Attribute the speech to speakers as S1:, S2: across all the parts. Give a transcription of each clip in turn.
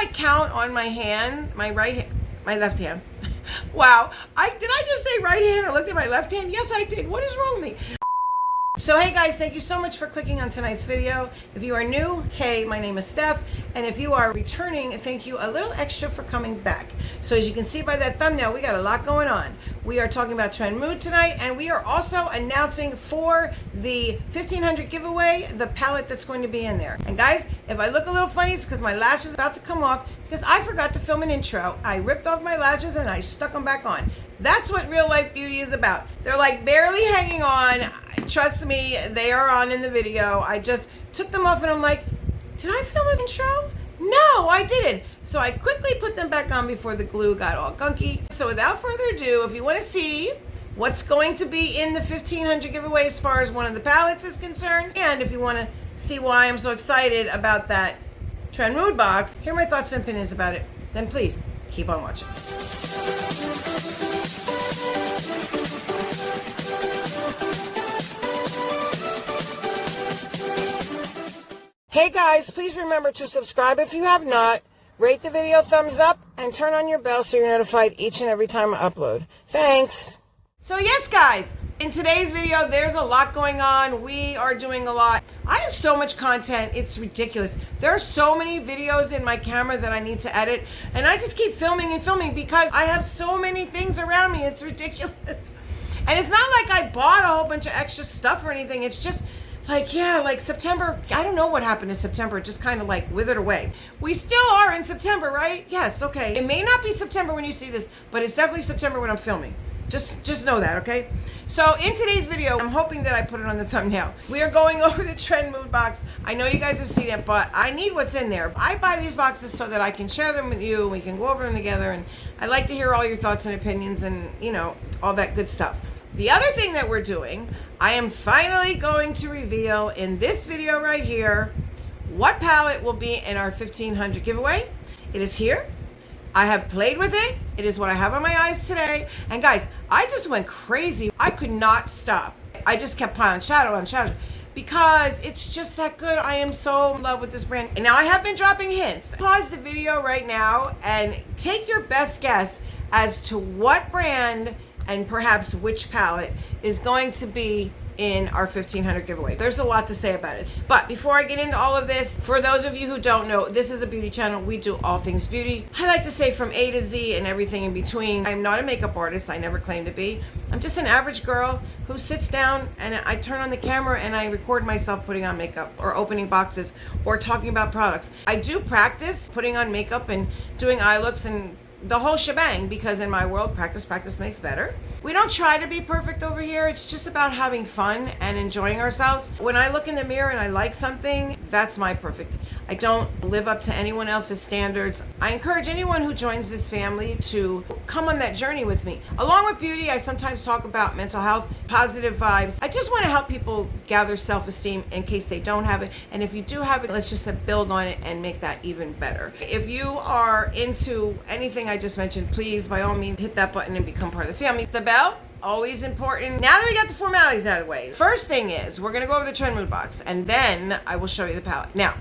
S1: I count on my hand, my left hand. Wow, did I just say right hand? I looked at my left hand. Yes, I did. What is wrong with me? So hey guys, thank you so much for clicking on tonight's video. If you are new, hey, my name is Steph, and if you are returning, thank you a little extra for coming back. So as you can see by that thumbnail, we got a lot going on. We are talking about Trendmood tonight, and we are also announcing for the 1500 giveaway the palette that's going to be in there. And guys, if I look a little funny, it's because my lash is about to come off because I forgot to film an intro. I ripped off my lashes and I stuck them back on. That's what real life beauty is about. They're like barely hanging on. Trust me, they are on in the video. I just took them off and I'm like, did I film an intro? No, I didn't. So I quickly put them back on before the glue got all gunky. So without further ado, if you want to see what's going to be in the 1500 giveaway as far as one of the palettes is concerned, and if you want to see why I'm so excited about that Trendmood box, hear my thoughts and opinions about it, then please keep on watching. Hey guys, please remember to subscribe if you have not, rate the video thumbs up, and turn on your bell so you're notified each and every time I upload. Thanks. So yes guys, in today's video there's a lot going on. We are doing a lot. I have so much content, it's ridiculous. There are so many videos in my camera that I need to edit, and I just keep filming and filming because I have so many things around me. It's ridiculous. And it's not like I bought a whole bunch of extra stuff or anything. It's just like, yeah, like September, I don't know what happened to September. It just kind of like withered away. We still are in September, right? Yes, okay. It may not be September when you see this, but it's definitely September when I'm filming. Just know that, okay? So in today's video, I'm hoping that I put it on the thumbnail. We are going over the Trendmood box. I know you guys have seen it, but I need what's in there. I buy these boxes so that I can share them with you. We can go over them together, and I like to hear all your thoughts and opinions and, you know, all that good stuff. The other thing that we're doing, I am finally going to reveal in this video right here what palette will be in our 1500 giveaway. It is here. I have played with it. It is what I have on my eyes today. And guys, I just went crazy. I could not stop. I just kept piling shadow on shadow because it's just that good. I am so in love with this brand. And now I have been dropping hints. Pause the video right now and take your best guess as to what brand and perhaps which palette is going to be in our 1500 giveaway. There's a lot to say about it. But before I get into all of this, for those of you who don't know, this is a beauty channel. We do all things beauty. I like to say from A to Z and everything in between. I'm not a makeup artist. I never claim to be. I'm just an average girl who sits down and I turn on the camera and I record myself putting on makeup or opening boxes or talking about products. I do practice putting on makeup and doing eye looks and the whole shebang, because in my world, practice makes better. We don't try to be perfect over here. It's just about having fun and enjoying ourselves. When I look in the mirror and I like something, that's my perfect. I don't live up to anyone else's standards. I encourage anyone who joins this family to come on that journey with me. Along with beauty, I sometimes talk about mental health, positive vibes. I just want to help people gather self-esteem in case they don't have it. And if you do have it, let's just build on it and make that even better. If you are into anything I just mentioned, please, by all means, hit that button and become part of the family. The bell, always important. Now that we got the formalities out of the way, first thing is we're going to go over the Trendmood box, and then I will show you the palette. Now,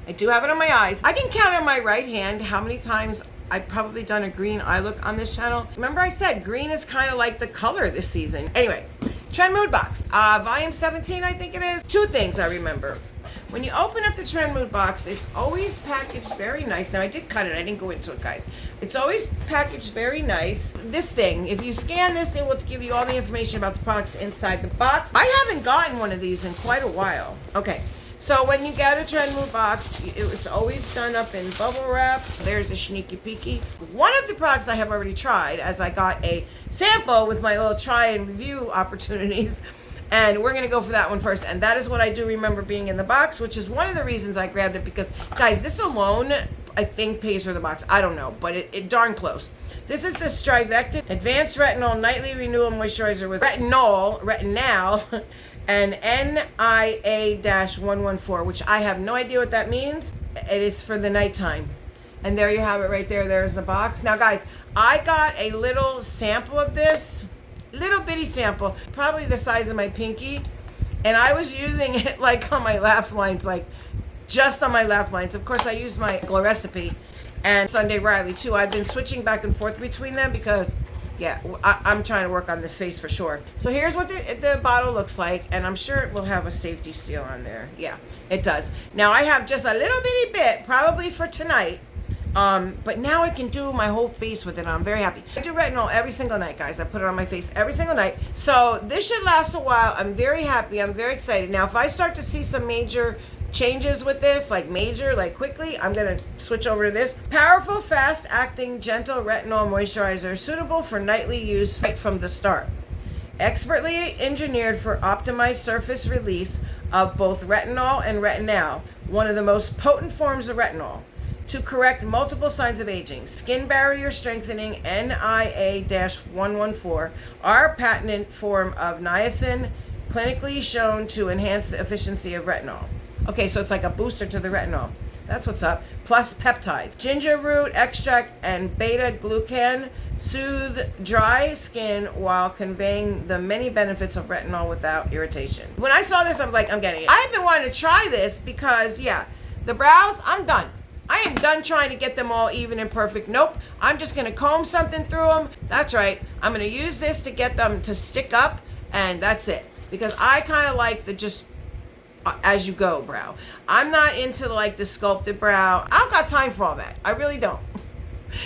S1: I do have it on my eyes. I can count on my right hand how many times I've probably done a green eye look on this channel. Remember I said green is kind of like the color this season. Anyway, Trendmood box, volume 17, I think it is. Two things I remember. When you open up the Trendmood box, it's always packaged very nice. Now, I did cut it. I didn't go into it, guys. It's always packaged very nice. This thing, if you scan this, it will give you all the information about the products inside the box. I haven't gotten one of these in quite a while. Okay, so when you get a Trendmood box, it's always done up in bubble wrap. There's a sneaky peeky. One of the products I have already tried, as I got a sample with my little try and review opportunities. And we're going to go for that one first. And that is what I do remember being in the box, which is one of the reasons I grabbed it. Because, guys, this alone, I think, pays for the box. I don't know, but it darn close. This is the Strivectin Advanced Retinol Nightly Renewal Moisturizer with retinol, and NIA-114, which I have no idea what that means. And it's for the nighttime. And there you have it right there. There's the box. Now, guys, I got a little sample of this. Little bitty sample, probably the size of my pinky, and I was using it like on my laugh lines, like just on my laugh lines. Of course, I used my glow recipe, and Sunday Riley too. I've been switching back and forth between them because, yeah, I'm trying to work on this face for sure. So here's what the bottle looks like, and I'm sure it will have a safety seal on there. Yeah, it does. Now I have just a little bitty bit, probably for tonight. But now I can do my whole face with it. I'm very happy. I do retinol every single night, guys. I put it on my face every single night. So this should last a while. I'm very happy. I'm very excited. Now, if I start to see some major changes with this, like quickly, I'm going to switch over to this. Powerful, fast-acting, gentle retinol moisturizer suitable for nightly use right from the start. Expertly engineered for optimized surface release of both retinol and retinal, one of the most potent forms of retinol, to correct multiple signs of aging. Skin barrier strengthening NIA-114, our patented form of niacin, clinically shown to enhance the efficiency of retinol. Okay, so it's like a booster to the retinol. That's what's up. Plus peptides. Ginger root extract and beta-glucan soothe dry skin while conveying the many benefits of retinol without irritation. When I saw this, I'm like, I'm getting it. I've been wanting to try this because, yeah, the brows, I'm done. I am done trying to get them all even and perfect. Nope. I'm just going to comb something through them. That's right. I'm going to use this to get them to stick up, and that's it. Because I kind of like the just as you go brow. I'm not into like the sculpted brow. I don't got time for all that. I really don't.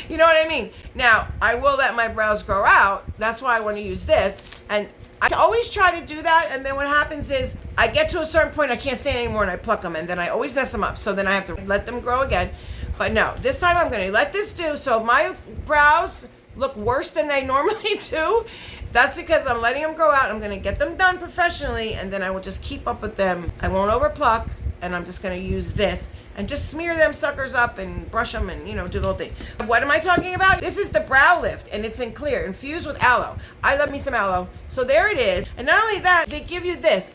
S1: You know what I mean? Now, I will let my brows grow out. That's why I want to use this. And I always try to do that, and then what happens is I get to a certain point, I can't stand anymore, and I pluck them, and then I always mess them up. So then I have to let them grow again. But no, this time I'm going to let this do. So my brows look worse than they normally do. That's because I'm letting them grow out. I'm going to get them done professionally, and then I will just keep up with them. I won't overpluck, and I'm just going to use this and just smear them suckers up and brush them and, you know, do the whole thing. What am I talking about? This is the brow lift, and it's in clear, infused with aloe. I love me some aloe. So there it is. And not only that, they give you this.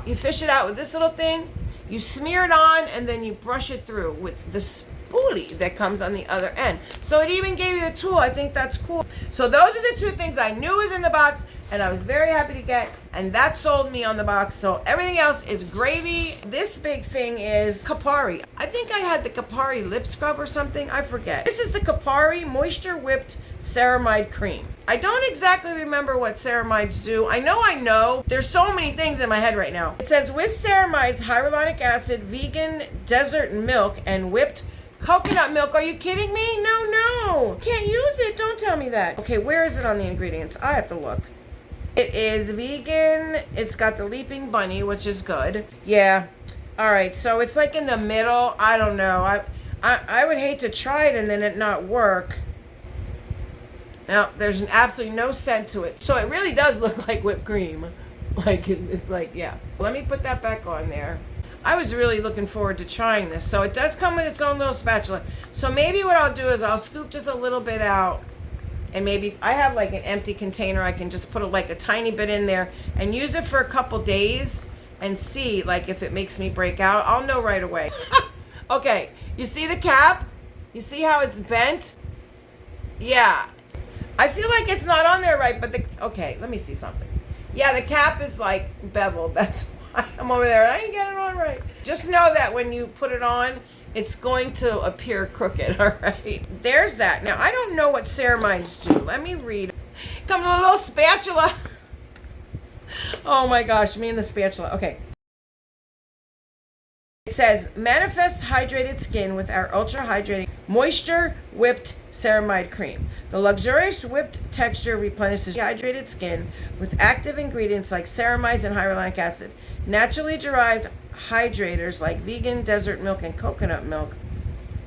S1: You fish it out with this little thing. You smear it on, and then you brush it through with the spoolie that comes on the other end. So it even gave you the tool. I think that's cool. So those are the two things I knew was in the box, and I was very happy to get, and that sold me on the box. So everything else is gravy. This big thing is Kapari. I think I had the Kapari lip scrub or something. I forget. This is the Kapari Moisture Whipped Ceramide Cream. I don't exactly remember what ceramides do. I know. There's so many things in my head right now. It says with ceramides, hyaluronic acid, vegan desert milk, and whipped coconut milk. Are you kidding me? No. Can't use it. Don't tell me that. Okay, where is it on the ingredients? I have to look. It is vegan. It's got the leaping bunny, which is good. Yeah. All right. So it's like in the middle. I don't know. I would hate to try it and then it not work. Now, there's absolutely no scent to it. So it really does look like whipped cream. Like, it's like, yeah. Let me put that back on there. I was really looking forward to trying this. So it does come with its own little spatula. So maybe what I'll do is I'll scoop just a little bit out. And maybe I have like an empty container. I can just put like a tiny bit in there and use it for a couple days and see like if it makes me break out. I'll know right away. Okay, you see the cap? You see how it's bent? Yeah. I feel like it's not on there right, but okay, let me see something. Yeah, the cap is like beveled. That's why I'm over there. I ain't getting it on right. Just know that when you put it on, it's going to appear crooked, all right? There's that. Now, I don't know what ceramides do. Let me read. Come to a little spatula. Oh my gosh, me and the spatula. Okay. It says, manifest hydrated skin with our ultra hydrating moisture whipped ceramide cream. The luxurious whipped texture replenishes hydrated skin with active ingredients like ceramides and hyaluronic acid. Naturally derived hydrators like vegan desert milk and coconut milk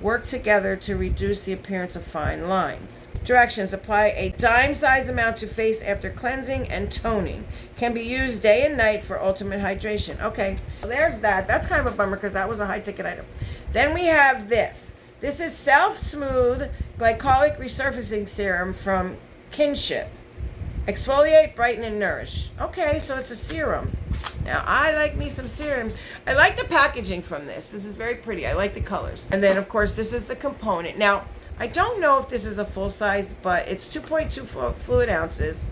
S1: work together to reduce the appearance of fine lines. Directions: apply a dime-sized amount to face after cleansing and toning. Can be used day and night for ultimate hydration. Okay, there's that. That's kind of a bummer because that was a high-ticket item. Then we have this. This is Self-Smooth Glycolic Resurfacing Serum from Kinship. Exfoliate, brighten, and nourish. Okay, so it's a serum. Now, I like me some serums. I like the packaging from this. This is very pretty. I like the colors. And then, of course, this is the component. Now, I don't know if this is a full size, but it's 2.2 fluid ounces.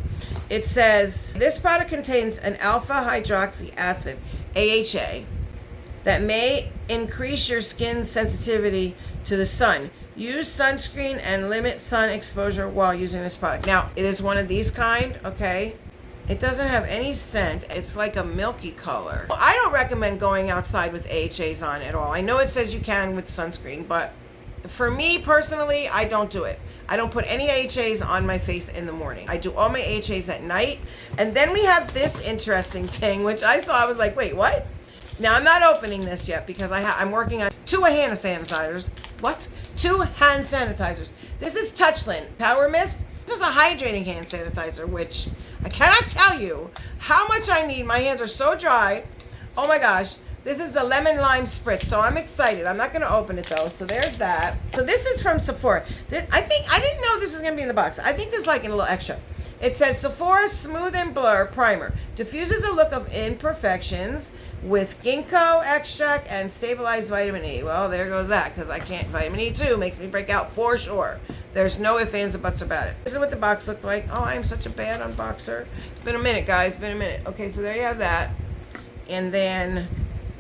S1: It says, this product contains an alpha hydroxy acid, AHA, that may increase your skin's sensitivity to the sun. Use sunscreen and limit sun exposure while using this product. Now, it is one of these kind, okay? It doesn't have any scent. It's like a milky color. I don't recommend going outside with AHAs on at all. I know it says you can with sunscreen, but for me personally, I don't do it. I don't put any AHAs on my face in the morning. I do all my AHAs at night. And then we have this interesting thing, which I saw. I was like, wait, what? Now, I'm not opening this yet because I'm working on 2 hand sanitizers. What? 2 hand sanitizers. This is Touchland Power Mist. This is a hydrating hand sanitizer, which I cannot tell you how much I need. My hands are so dry. Oh my gosh. This is the lemon lime spritz, so I'm excited. I'm not going to open it though. So there's that. So this is from Sephora. I didn't know this was going to be in the box. I think this is like a little extra. It says Sephora Smooth and Blur Primer. Diffuses a look of imperfections with ginkgo extract and stabilized vitamin E. Well, there goes that, because I can't. Vitamin E too makes me break out for sure. There's no ifs, ands, or buts about it. This is what the box looked like. Oh, I'm such a bad unboxer. It's been a minute, guys. It's been a minute. Okay, so there you have that. And then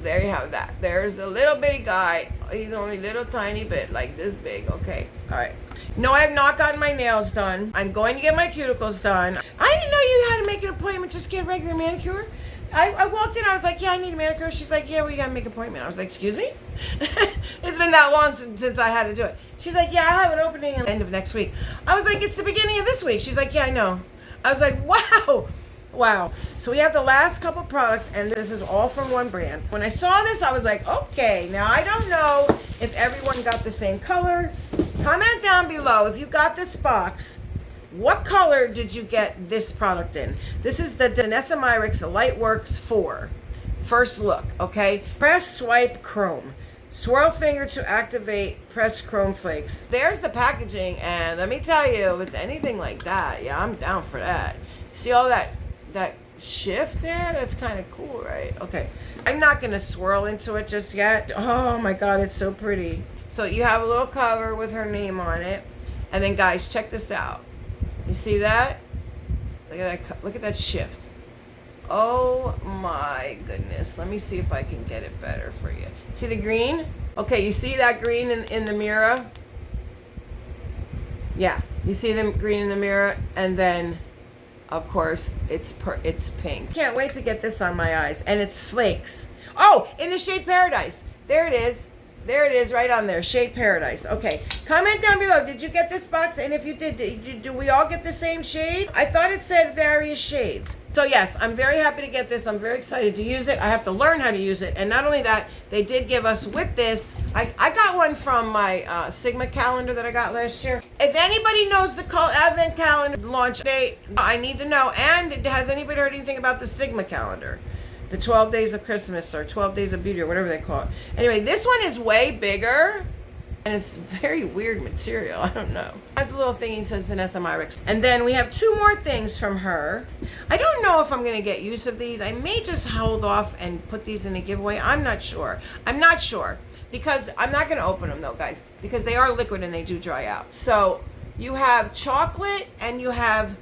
S1: there you have that. There's the little bitty guy. He's only a little tiny bit, like this big. Okay, all right. No, I have not gotten my nails done. I'm going to get my cuticles done. I didn't know you had to make an appointment just to get a regular manicure. I walked in, I was like, yeah, I need a manicure. She's like, yeah, we got to make an appointment. I was like, excuse me? It's been that long since I had to do it. She's like, yeah, I have an opening at the end of next week. I was like, it's the beginning of this week. She's like, yeah, I know. I was like, wow. Wow. So we have the last couple products, and this is all from one brand. When I saw this, I was like, okay, now I don't know if everyone got the same color. Comment down below if you got this box. What color did you get this product in? This is the Danessa Myricks Lightworks 4. First look, okay? Press, swipe, chrome. Swirl finger to activate, press chrome flakes. There's the packaging, and let me tell you, if it's anything like that, yeah, I'm down for that. See all that shift there? That's kind of cool, right? Okay. I'm not going to swirl into it just yet. Oh my God, it's so pretty. So you have a little cover with her name on it. And then guys, check this out. You see that? Look at that. Look at that shift. Oh my goodness. Let me see if I can get it better for you. See the green? Okay, you see that green in the mirror? Yeah, you see the green in the mirror, and then of course it's pink. Can't wait to get this on my eyes, and it's flakes. Oh, in the shade Paradise. There it is. There it is, right on there, Shade Paradise. Okay, comment down below. Did you get this box? And if you did, do we all get the same shade? I thought it said various shades. So yes, I'm very happy to get this. I'm very excited to use it. I have to learn how to use it. And not only that, they did give us with this, I got one from my Sigma calendar that I got last year. If anybody knows the Advent calendar launch date, I need to know. And has anybody heard anything about the Sigma calendar? The 12 Days of Christmas or 12 Days of Beauty or whatever they call it. Anyway, this one is way bigger and it's very weird material. I don't know. It has a little thing that says Danessa Myricks. And then we have 2 more things from her. I don't know if I'm going to get use of these. I may just hold off and put these in a giveaway. I'm not sure. I'm not sure because I'm not going to open them though, guys, because they are liquid and they do dry out. So you have chocolate and you have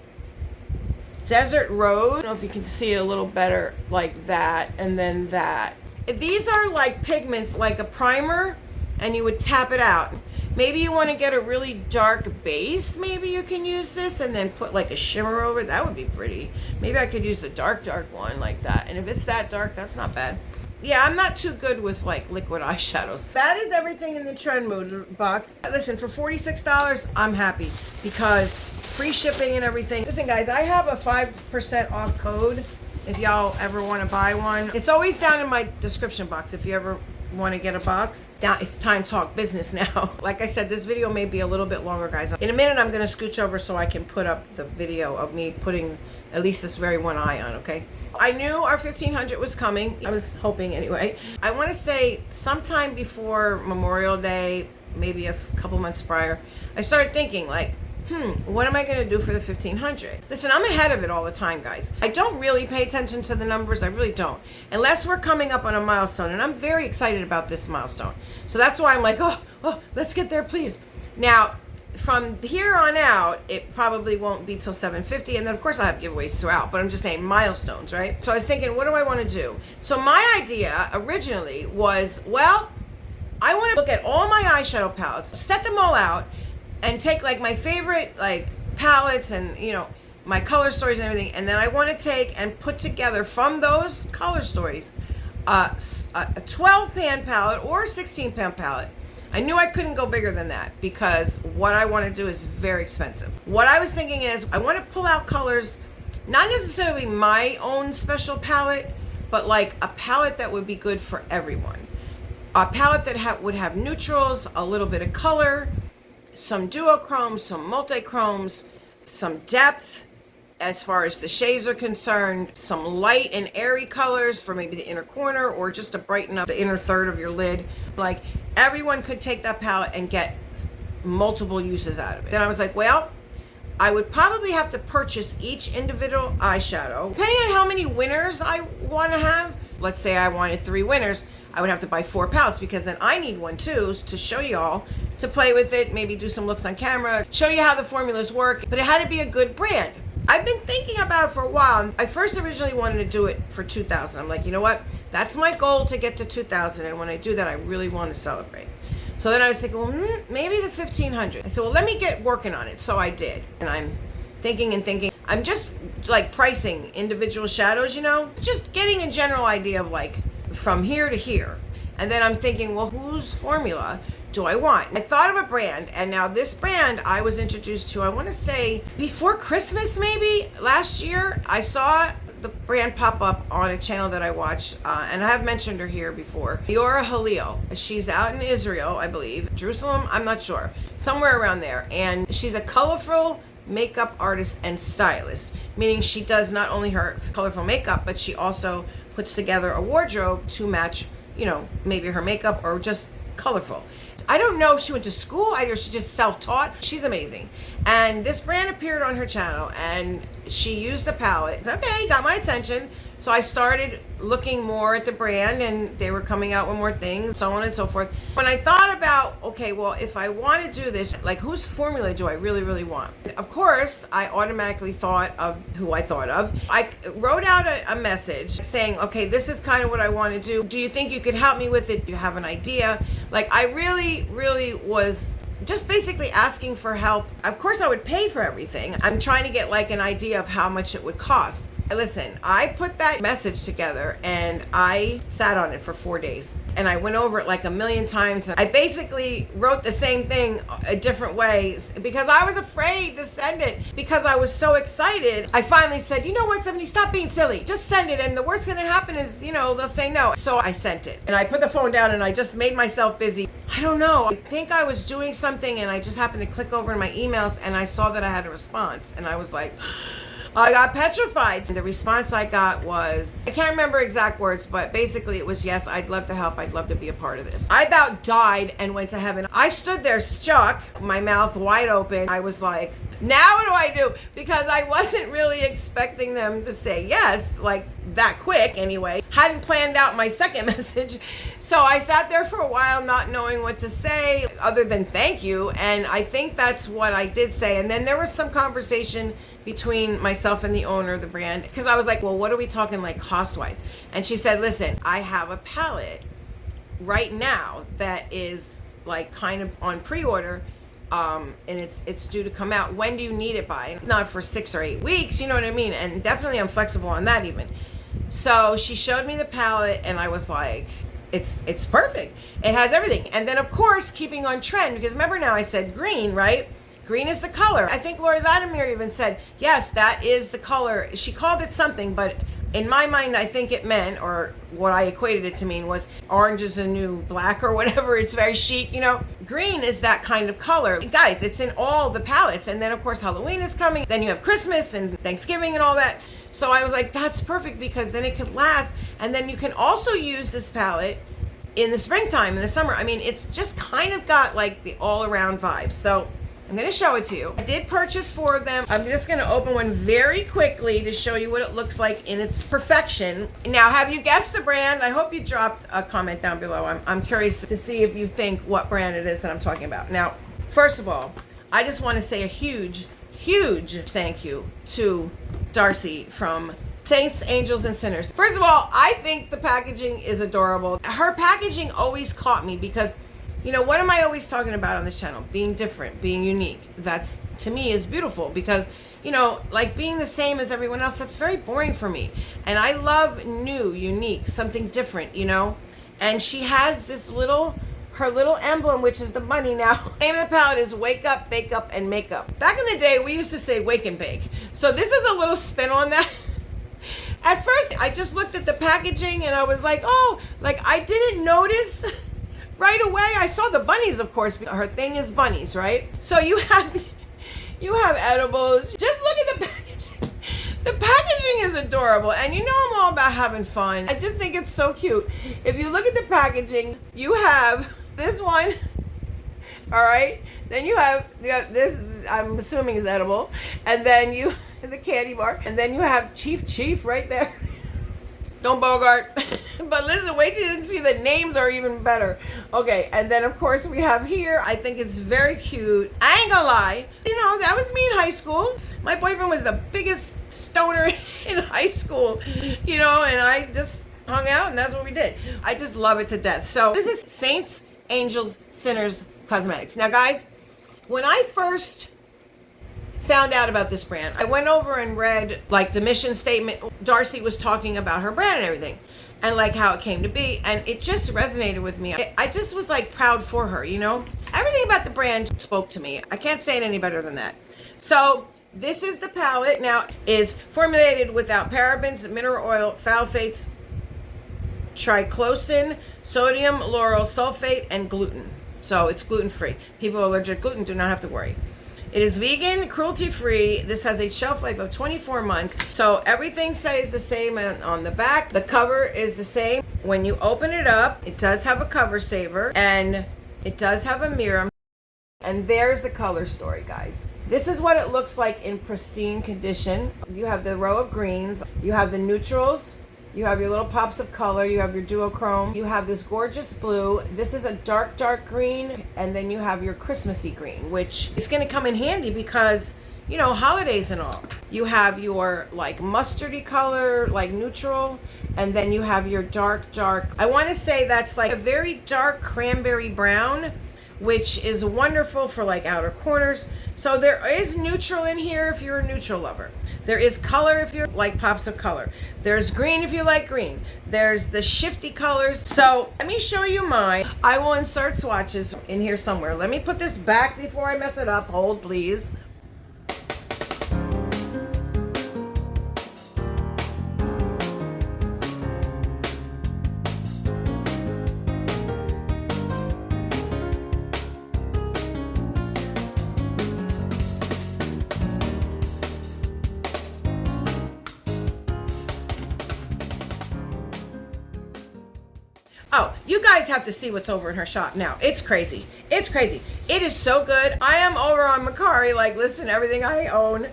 S1: Desert Rose. I don't know if you can see it a little better like that, and then that. These are like pigments, like a primer, and you would tap it out. Maybe you want to get a really dark base. Maybe you can use this and then put like a shimmer over it. That would be pretty. Maybe I could use the dark one like that. And if it's that dark, that's not bad. Yeah, I'm not too good with like liquid eyeshadows. That is everything in the Trendmood box. Listen, for $46, I'm happy because free shipping and everything. Listen guys, I have a 5% off code if y'all ever want to buy one. It's always down in my description box if you ever want to get a box. Now it's time to talk business now. Like I said, this video may be a little bit longer, guys. In a minute, I'm going to scooch over so I can put up the video of me putting at least this very one eye on, okay? I knew our 1500 was coming. I was hoping anyway. I want to say sometime before Memorial Day, maybe a couple months prior, I started thinking like, what am I going to do for the 1500? Listen, I'm ahead of it all the time, guys. I don't really pay attention to the numbers. I really don't. Unless we're coming up on a milestone. And I'm very excited about this milestone. So that's why I'm like, oh, let's get there, please. Now, from here on out, it probably won't be till 750. And then, of course, I'll have giveaways throughout. But I'm just saying milestones, right? So I was thinking, what do I want to do? So my idea originally was, well, I want to look at all my eyeshadow palettes, set them all out, and take like my favorite like palettes and, you know, my color stories and everything, and then I want to take and put together from those color stories a 12 pan palette or a 16 pan palette. I knew I couldn't go bigger than that because what I want to do is very expensive. What I was thinking is I want to pull out colors, not necessarily my own special palette, but like a palette that would be good for everyone. A palette that would have neutrals, a little bit of color, some duochromes, some multichromes, some depth as far as the shades are concerned, some light and airy colors for maybe the inner corner or just to brighten up the inner third of your lid. Like everyone could take that palette and get multiple uses out of it. Then I was like, well, I would probably have to purchase each individual eyeshadow. Depending on how many winners I want to have, let's say I wanted 3 winners, I would have to buy 4 palettes because then I need one too to show y'all, to play with it, maybe do some looks on camera, show you how the formulas work, but it had to be a good brand. I've been thinking about it for a while. I first originally wanted to do it for 2,000. I'm like, you know what? That's my goal, to get to 2,000. And when I do that, I really want to celebrate. So then I was thinking, well, maybe the 1,500. I said, well, let me get working on it. So I did. And I'm thinking and thinking. I'm just like pricing individual shadows, you know, just getting a general idea of like from here to here. And then I'm thinking, well, whose formula do I want? I thought of a brand, and now this brand I was introduced to, I want to say before Christmas, maybe last year. I saw the brand pop up on a channel that I watch, and I have mentioned her here before. Yora Halil. She's out in Israel, I believe. Jerusalem, I'm not sure. Somewhere around there. And she's a colorful makeup artist and stylist, meaning she does not only her colorful makeup, but she also puts together a wardrobe to match, you know, maybe her makeup or just colorful. I don't know if she went to school, either she just self-taught. She's amazing. And this brand appeared on her channel and she used the palette. Okay, got my attention. So I started looking more at the brand and they were coming out with more things, so on and so forth. When I thought about, okay, well, if I want to do this, like whose formula do I really, really want? Of course, I automatically thought of who I thought of. I wrote out a message saying, okay, this is kind of what I want to do. Do you think you could help me with it? Do you have an idea? Like I really, really was just basically asking for help. Of course, I would pay for everything. I'm trying to get like an idea of how much it would cost. Listen, I put that message together and I sat on it for 4 days and I went over it like a million times. I basically wrote the same thing different ways because I was afraid to send it because I was so excited. I finally said, you know what, Stephanie, stop being silly. Just send it, and the worst gonna happen is, you know, they'll say no. So I sent it and I put the phone down and I just made myself busy. I don't know. I think I was doing something and I just happened to click over in my emails and I saw that I had a response and I was like, I got petrified. The response I got was, I can't remember exact words, but basically it was, yes, I'd love to help. I'd love to be a part of this. I about died and went to heaven. I stood there stuck, my mouth wide open. I was like, now what do I do? Because I wasn't really expecting them to say yes, like that quick anyway. Hadn't planned out my second message. So I sat there for a while not knowing what to say other than thank you. And I think that's what I did say. And then there was some conversation between myself and the owner of the brand because I was like, well, what are we talking like cost wise? And she said, listen, I have a palette right now that is like kind of on pre-order, and it's due to come out. When do you need it by? It's not for 6 or 8 weeks, you know what I mean? And definitely I'm flexible on that even. So she showed me the palette and I was like, it's perfect. It has everything. And then of course, keeping on trend, because remember now I said green, right? Green is the color. I think Lori Latimer even said, yes, that is the color. She called it something, but in my mind, I think it meant, or what I equated it to mean was orange is a new black or whatever. It's very chic, you know. Green is that kind of color. Guys, it's in all the palettes. And then of course, Halloween is coming. Then you have Christmas and Thanksgiving and all that. So I was like, that's perfect because then it can last. And then you can also use this palette in the springtime, in the summer. I mean, it's just kind of got like the all around vibe. So I'm going to show it to you. I did purchase 4 of them. I'm just going to open one very quickly to show you what it looks like in its perfection. Now, have you guessed the brand? I hope you dropped a comment down below. I'm curious to see if you think what brand it is that I'm talking about. Now, first of all, I just want to say a huge thank you to Darcy from Saints, Angels, and Sinners. First of all, I think the packaging is adorable. Her packaging always caught me because You know, what am I always talking about on this channel? Being different, being unique. That's, to me, is beautiful because, you know, like being the same as everyone else, that's very boring for me. And I love new, unique, something different, you know? And she has this little, her little emblem, which is the bunny now. The name of the palette is Wake Up, Bake Up, and Make Up. Back in the day, we used to say wake and bake. So this is a little spin on that. At first, I just looked at the packaging and I was like, oh, like I didn't notice right away. I saw the bunnies, of course. Her thing is bunnies, right? So you have edibles. Just look at the packaging. The packaging is adorable. And you know I'm all about having fun. I just think it's so cute. If you look at the packaging, you have this one, all right? Then you have this, I'm assuming is edible. And then you, the candy bar. And then you have Chief right there. Don't bogart. But listen, wait till you see the names are even better. Okay, and then of course we have here, I think it's very cute. I ain't gonna lie, you know, that was me in high school. My boyfriend was the biggest stoner in high school, you know, and I just hung out and that's what we did. I just love it to death. So this is Saints, Angels, Sinners Cosmetics. Now guys, when I first found out about this brand, I went over and read like the mission statement. Darcy was talking about her brand and everything and like how it came to be, and it just resonated with me. I just was like proud for her, you know? Everything about the brand spoke to me. I can't say it any better than that. So this is the palette. Now is formulated without parabens, mineral oil, phthalates, triclosan, sodium lauryl sulfate, and gluten. So it's gluten-free. People who are allergic to gluten do not have to worry. It is vegan, cruelty-free. This has a shelf life of 24 months. So everything stays the same on the back. The cover is the same. When you open it up, it does have a cover saver and it does have a mirror. And there's the color story, guys. This is what it looks like in pristine condition. You have the row of greens. You have the neutrals. You have your little pops of color. You have your duochrome. You have this gorgeous blue. This is a dark green. And then you have your Christmassy green, which is going to come in handy because, you know, holidays and all. You have your like mustardy color, like neutral. And then you have your dark. I want to say that's like a very dark cranberry brown, which is wonderful for like outer corners. So there is neutral in here if you're a neutral lover. There is color if you like pops of color. There's green if you like green. There's the shifty colors. So let me show you mine. I will insert swatches in here somewhere. Let me put this back before I mess it up. Hold, please. Oh, you guys have to see what's over in her shop now. It's crazy. It's crazy. It is so good. I am over on Macari, like, listen, everything I own.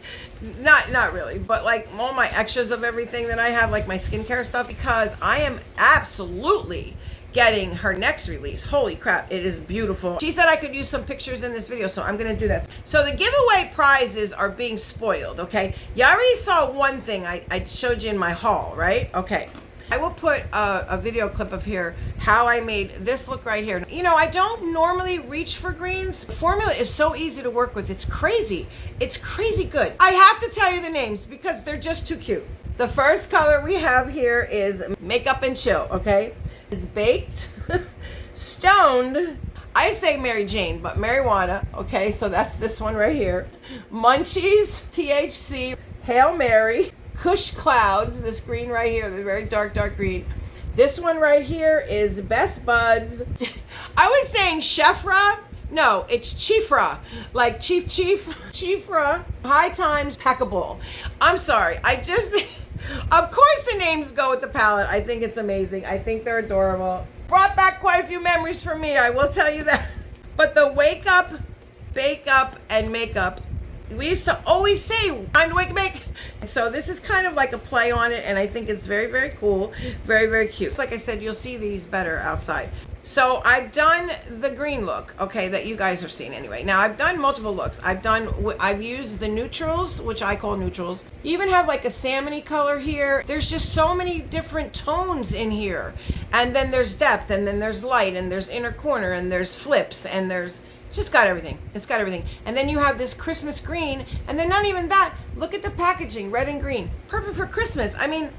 S1: Not really, but like all my extras of everything that I have, like my skincare stuff, because I am absolutely getting her next release. Holy crap, it is beautiful. She said I could use some pictures in this video, so I'm gonna do that. So the giveaway prizes are being spoiled, okay? You already saw one thing I showed you in my haul, right? Okay. I will put a video clip of here how I made this look right here. You know, I don't normally reach for greens. The formula is so easy to work with. It's crazy. It's crazy good. I have to tell you the names because they're just too cute. The first color we have here is Make Up and Chill, okay? It's Baked, Stoned, I say Mary Jane, but marijuana, okay? So that's this one right here. Munchies, THC, Hail Mary, Kush Clouds, this green right here, the very dark green. This one right here is Best Buds. I was saying Chefra. No, it's Chiefra. Like Chiefra. High Times Packable. I'm sorry. Of course the names go with the palette. I think it's amazing. I think they're adorable. Brought back quite a few memories for me, I will tell you that. But the Wake Up, Bake Up, and Make Up, we used to always say, time to wake and bake. So this is kind of like a play on it, and I think it's very, very cool. Very, very cute. Like I said, you'll see these better outside. So I've done the green look, okay, that you guys are seeing anyway. Now I've done multiple looks. I've used the neutrals, which I call neutrals. You even have like a salmony color here. There's just so many different tones in here. And then there's depth, and then there's light, and there's inner corner, and there's flips, and there's just got everything. It's got everything. And then you have this Christmas green, and then not even that. Look at the packaging, red and green. Perfect for Christmas. I mean,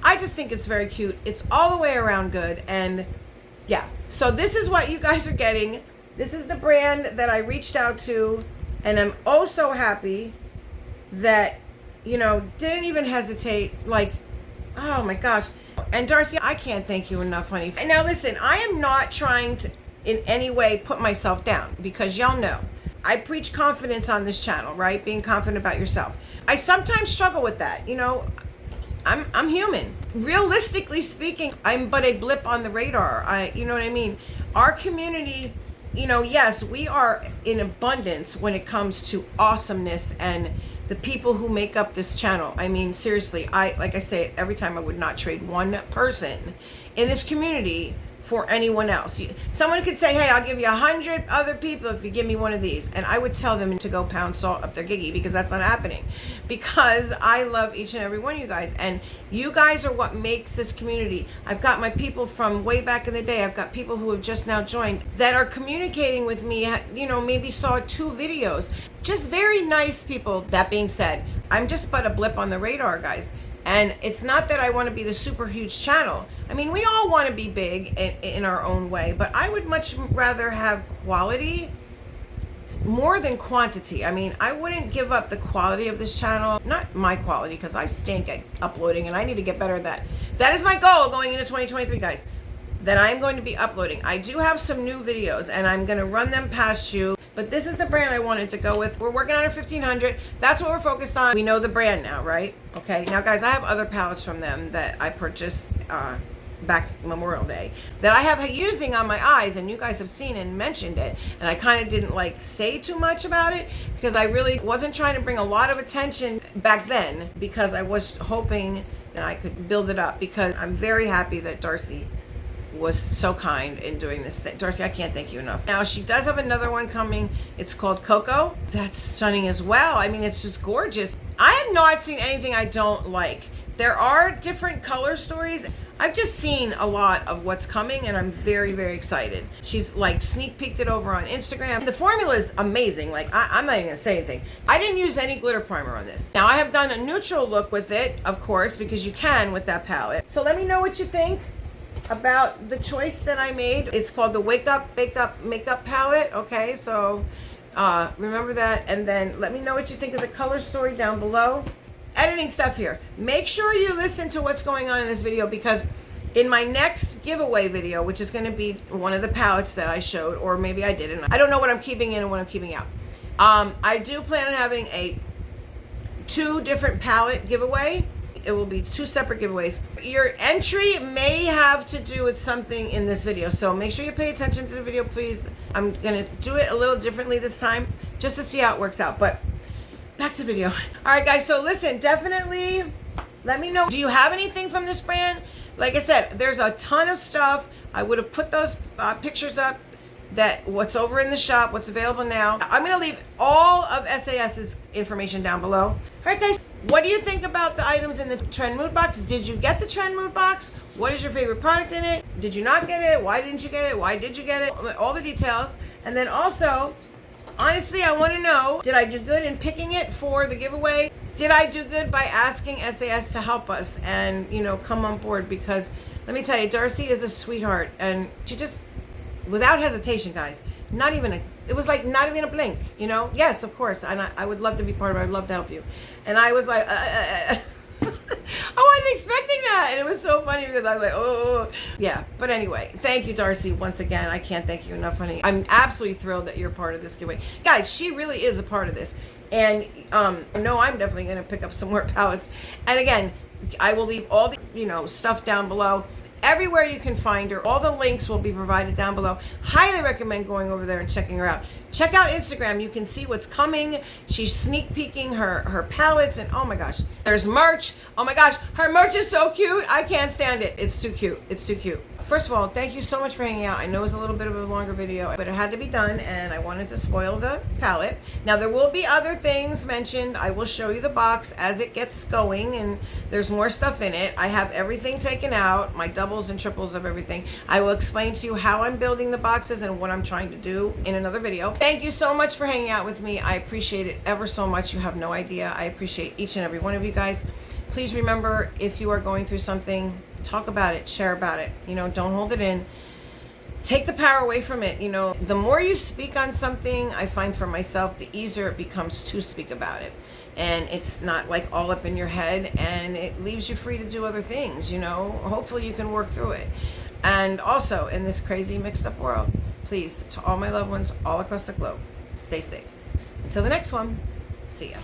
S1: I just think it's very cute. It's all the way around good, and yeah. So this is what you guys are getting. This is the brand that I reached out to, and I'm oh so happy that, you know, didn't even hesitate. Like, oh my gosh. And Darcy, I can't thank you enough, honey. And now listen, I am not trying to in any way put myself down, because y'all know I preach confidence on this channel, right? Being confident about yourself. I sometimes struggle with that, you know. I'm human. Realistically speaking, I'm but a blip on the radar. You know what I mean? Our community, you know, yes, we are in abundance when it comes to awesomeness and the people who make up this channel. I mean, seriously, like I say every time, I would not trade one person in this community for anyone else. Someone could say, hey, I'll give you 100 other people if you give me one of these. And I would tell them to go pound salt up their giggy, because that's not happening. Because I love each and every one of you guys. And you guys are what makes this community. I've got my people from way back in the day. I've got people who have just now joined that are communicating with me, you know, maybe saw 2 videos. Just very nice people. That being said, I'm just but a blip on the radar, guys. And it's not that I want to be the super huge channel. I mean, we all want to be big in our own way, but I would much rather have quality more than quantity. I mean, I wouldn't give up the quality of this channel. Not my quality, because I stink at uploading and I need to get better at that. That is my goal going into 2023, guys. That I am going to be uploading. I do have some new videos and I'm going to run them past you. But this is the brand I wanted to go with. We're working on a 1500. That's what we're focused on. We know the brand now, right? Okay. Now, guys, I have other palettes from them that I purchased back Memorial Day that I have using on my eyes, and you guys have seen and mentioned it. And I kind of didn't like say too much about it, because I really wasn't trying to bring a lot of attention back then, because I was hoping that I could build it up, because I'm very happy that Darcy was so kind in doing this. Darcy, I can't thank you enough. Now, she does have another one coming. It's called Cocoa. That's stunning as well. I mean, it's just gorgeous. I have not seen anything I don't like. There are different color stories. I've just seen a lot of what's coming, and I'm very, very excited. She's like sneak peeked it over on Instagram. The formula is amazing. Like, I'm not even gonna say anything. I didn't use any glitter primer on this. Now, I have done a neutral look with it, of course, because you can with that palette. So let me know what you think about the choice that I made. It's called the Wake Up, Bake Up, Makeup palette. Okay, so remember that, and then let me know what you think of the color story down below. Editing stuff here. Make sure you listen to what's going on in this video, because in my next giveaway video, which is going to be one of the palettes that I showed, or maybe I didn't. I don't know what I'm keeping in and what I'm keeping out. I do plan on having a 2 different palette giveaway. It will be 2 separate giveaways. Your entry may have to do with something in this video, so make sure you pay attention to the video, please. I'm gonna do it a little differently this time, just to see how it works out. But back to the video. All right, guys, so listen, definitely let me know. Do you have anything from this brand? Like I said, there's a ton of stuff. I would have put those pictures up, that what's over in the shop, what's available now. I'm gonna leave all of SAS's information down below. All right, guys, what do you think about the items in the Trendmood box? Did you get the Trendmood box? What is your favorite product in it? Did you not get it? Why didn't you get it? Why did you get it? All the details. And then also, honestly, I want to know, did I do good in picking it for the giveaway? Did I do good by asking SAS to help us and, you know, come on board? Because let me tell you, Darcy is a sweetheart, and she just, without hesitation, guys, not even a, it was like not even a blink, you know? Yes, of course, and I would love to be part of it. I'd love to help you. And I was like, I wasn't expecting that, and it was so funny, because I was like, oh, yeah. But anyway, thank you, Darcy, once again. I can't thank you enough, honey. I'm absolutely thrilled that you're part of this giveaway. Guys, she really is a part of this. And no, I'm definitely going to pick up some more palettes. And again, I will leave all the, you know, stuff down below. Everywhere you can find her, all the links will be provided down below. Highly recommend going over there and checking her out. Check out Instagram. You can see what's coming. She's sneak peeking her palettes, and oh my gosh, there's merch. Oh my gosh, her merch is so cute. I can't stand it. It's too cute. It's too cute. first of all, thank you so much for hanging out. I know it was a little bit of a longer video, but it had to be done, and I wanted to spoil the palette. Now, there will be other things mentioned. I will show you the box as it gets going, and there's more stuff in it. I have everything taken out, my doubles and triples of everything. I will explain to you how I'm building the boxes and what I'm trying to do in another video. Thank you so much for hanging out with me. I appreciate it ever so much. You have no idea. I appreciate each and every one of you guys. Please remember, if you are going through something, talk about it, share about it. You know, don't hold it in. Take the power away from it. You know, the more you speak on something, I find for myself, the easier it becomes to speak about it. And it's not like all up in your head, and it leaves you free to do other things, you know. Hopefully you can work through it. And also, in this crazy mixed up world, please, to all my loved ones all across the globe, stay safe. Until the next one, see ya.